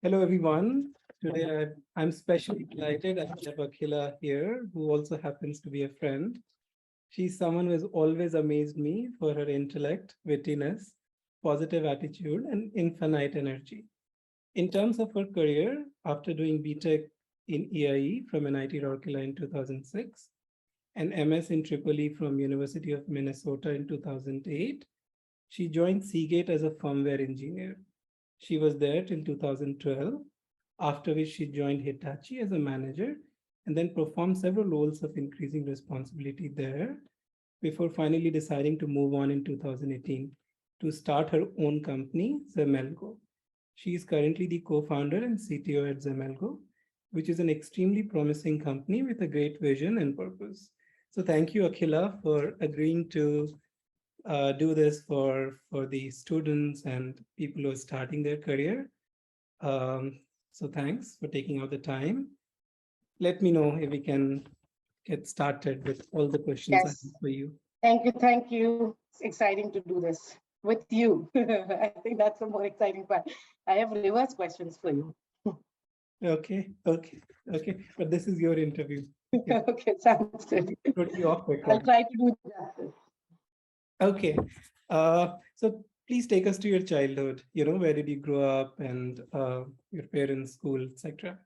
Hello, everyone. Today, I'm especially delighted I have Akhila here, who also happens to be a friend. She's someone who has always amazed me for her intellect, wittiness, positive attitude, and infinite energy. In terms of her career, after doing BTech in EIE from NIT Rourkela in 2006 and MS in Tripoli from University of Minnesota in 2008, she joined Seagate as a firmware engineer. She was there till 2012, after which she joined Hitachi as a manager and then performed several roles of increasing responsibility there before finally deciding to move on in 2018 to start her own company, Xemelgo. She is currently the co-founder and CTO at Xemelgo, which is an extremely promising company with a great vision and purpose. So thank you, Akhila, for agreeing to do this for the students and people who are starting their career. So thanks for taking out the time. Let me know if we can get started with all the questions I Yes. have for you. Thank you. Thank you. It's exciting to do this with you. I think that's the more exciting part. I have reverse questions for you. Okay. But this is your interview. Okay, Okay, sounds good. totally off I'll record. try to do justice. Okay. So please take us to your childhood. Where did you grow up and your parents' school, etc.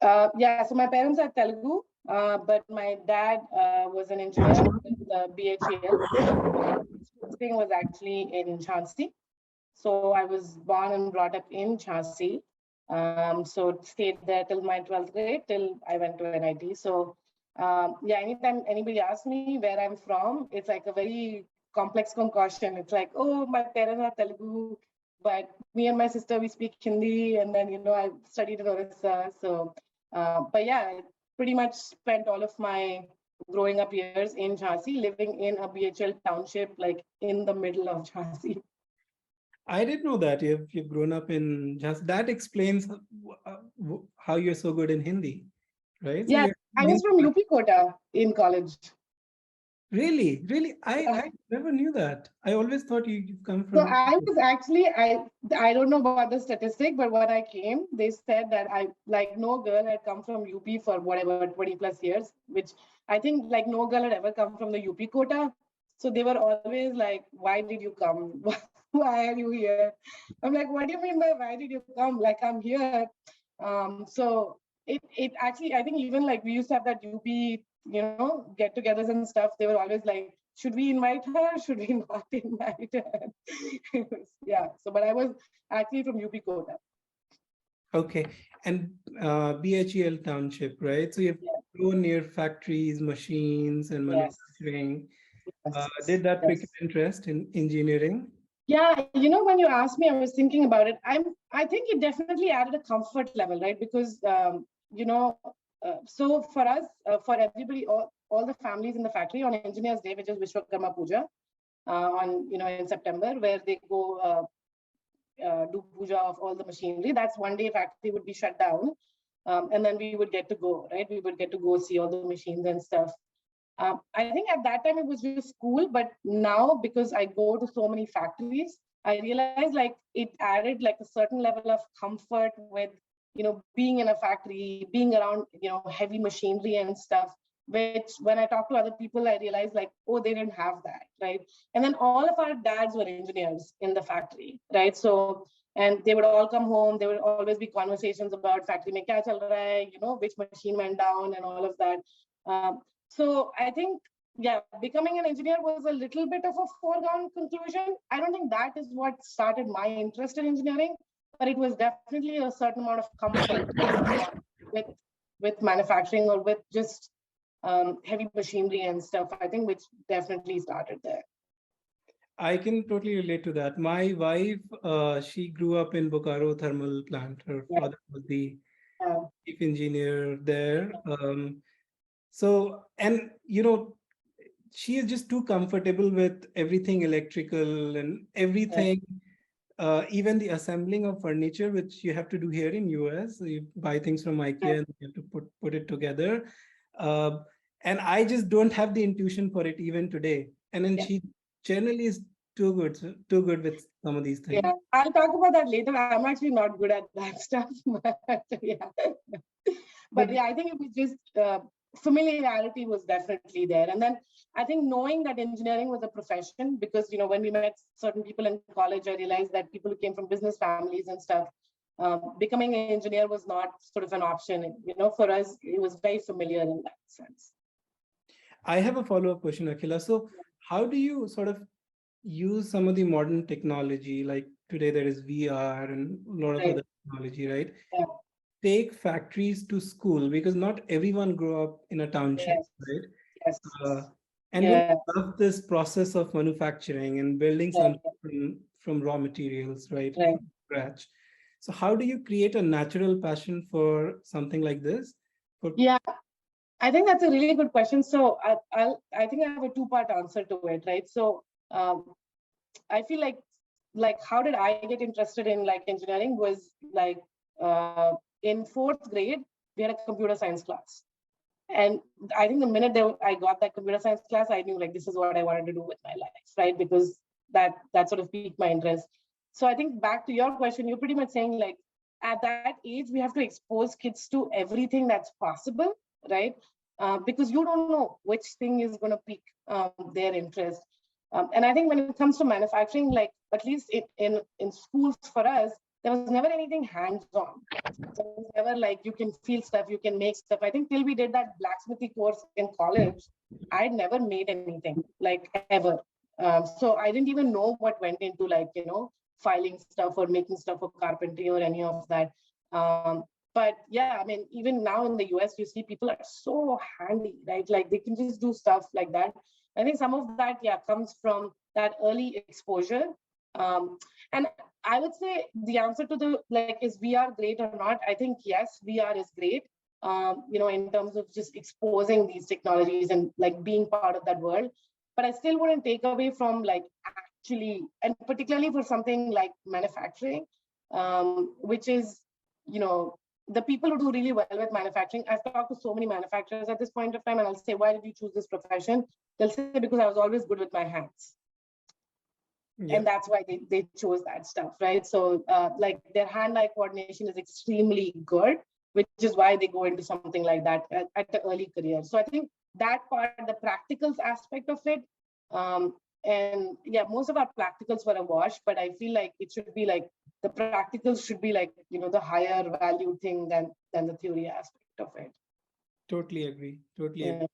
Yeah, so my parents are Telugu, but my dad was an engineer with BHEL. His thing was actually in Jhansi. So I was born and brought up in Jhansi. So stayed there till my 12th grade, till I went to NIT. So yeah, anytime anybody asks me where I'm from, it's like a very complex concoction. It's like, oh, my parents are Telugu, but me and my sister, we speak Hindi. And then, I studied in Orissa. So, but yeah, I pretty much spent all of my growing up years in Jhansi, living in a BHL township, like in the middle of Jhansi. I didn't know that you've grown up in just that explains how you're so good in Hindi, right? So Yeah, you're I was from UP Kota in college. really, Yeah. I never knew that. I always thought you come So from. I was actually, I don't know about the statistic, but when I came, they said that no girl had come from UP for whatever 20 plus years, which I think like no girl had ever come from the UP quota. So they were always like, why did you come? Why are you here? I'm like, what do you mean by why did you come? Like I'm here. So it actually, I think even like we used to have that UP, get-togethers and stuff. They were always like, should we invite her? Should we not invite her? Yeah. So, but I was actually from UP Kota. Okay, and BHEL township, right? So you've Yeah. grown near factories, machines, and Yes. manufacturing. Yes. Did that pique Yes. your interest in engineering? Yeah, when you asked me, I was thinking about it. I think it definitely added a comfort level, right? Because so for us, for everybody, all the families in the factory on Engineers Day, which is Vishwakarma Puja, on in September, where they go do puja of all the machinery. That's one day factory would be shut down, and then we would get to go, right? We would get to go see all the machines and stuff. I think at that time it was just cool, but now because I go to so many factories, I realized like it added like a certain level of comfort with, being in a factory, being around, heavy machinery and stuff, which when I talk to other people, I realized like, oh, they didn't have that, right? And then all of our dads were engineers in the factory, right? So, and they would all come home, there would always be conversations about factory mein kya chal raha hai, which machine went down and all of that. So I think, yeah, becoming an engineer was a little bit of a foregone conclusion. I don't think that is what started my interest in engineering, but it was definitely a certain amount of comfort with manufacturing or with just heavy machinery and stuff. I think which definitely started there. I can totally relate to that. My wife, she grew up in Bokaro thermal plant. Her father was the chief engineer there. So, and she is just too comfortable with everything electrical and everything, even the assembling of furniture, which you have to do here in US. So you buy things from IKEA and you have to put it together. And I just don't have the intuition for it even today. And then she generally is too good with some of these things. Yeah, I'll talk about that later. I'm actually not good at that stuff, but yeah. But But yeah, I think it was just familiarity was definitely there. And then I think knowing that engineering was a profession, because, when we met certain people in college, I realized that people who came from business families and stuff, becoming an engineer was not sort of an option. For us, it was very familiar in that sense. I have a follow-up question, Akhila. So how do you sort of use some of the modern technology, like today there is VR and a lot of Right. other technology, right? Yeah. Take factories to school, because not everyone grew up in a township, Yes. right? Yes. Uh, and Yeah. love this process of manufacturing and building Right. something from raw materials, right? Right. From scratch. So how do you create a natural passion for something like this? Yeah, I think that's a really good question. So I think I have a two-part answer to it, right? So I feel like how did I get interested in like engineering was like in fourth grade we had a computer science class, and I think the minute that I got that computer science class, I knew like this is what I wanted to do with my life, right? Because that sort of piqued my interest. So I think back to your question, you're pretty much saying like at that age we have to expose kids to everything that's possible, right? Because you don't know which thing is going to pique their interest. And I think when it comes to manufacturing, like at least in schools for us, there was never anything hands-on. So it was never like you can feel stuff, you can make stuff. I think till we did that blacksmithy course in college, I'd never made anything like ever. So I didn't even know what went into like, filing stuff or making stuff for carpentry or any of that. But yeah, I mean, even now in the US, you see people are so handy, right? Like they can just do stuff like that. I think some of that, yeah, comes from that early exposure. And I would say the answer to the like, is VR great or not? I think yes, VR is great. In terms of just exposing these technologies and like being part of that world. But I still wouldn't take away from like actually, and particularly for something like manufacturing, which is, the people who do really well with manufacturing. I've talked to so many manufacturers at this point of time, and I'll say, why did you choose this profession? They'll say, because I was always good with my hands. Yeah. And that's why they chose that stuff, right? So like their hand-eye coordination is extremely good, which is why they go into something like that at the early career. So I think that part, the practicals aspect of it, and yeah, most of our practicals were a wash, but I feel like it should be like the practicals should be like, the higher value thing than the theory aspect of it. Totally agree. Totally Yeah. agree.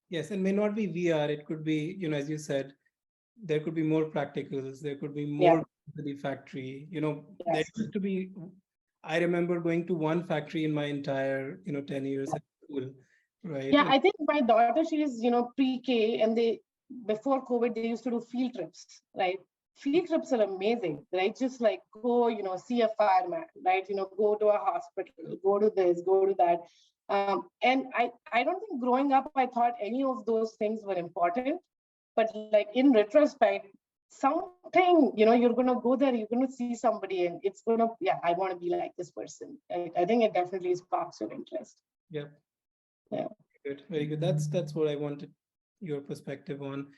Yes, and may not be VR. It could be, as you said, there could be more practicals. There could be Yeah. more to the factory. There Yes. used to be. I remember going to one factory in my entire, 10 years at school, right? Yeah, I think my daughter, she is, pre-K, and before COVID, they used to do field trips, right? Field trips are amazing, right? Just like go, see a fireman, right? Go to a hospital, go to this, go to that. And I don't think growing up, I thought any of those things were important. But like in retrospect, something, you're going to go there, you're going to see somebody, and it's going to, yeah, I want to be like this person. I think it definitely sparks your interest. Yeah. Yeah. Good. Very good. That's what I wanted your perspective on.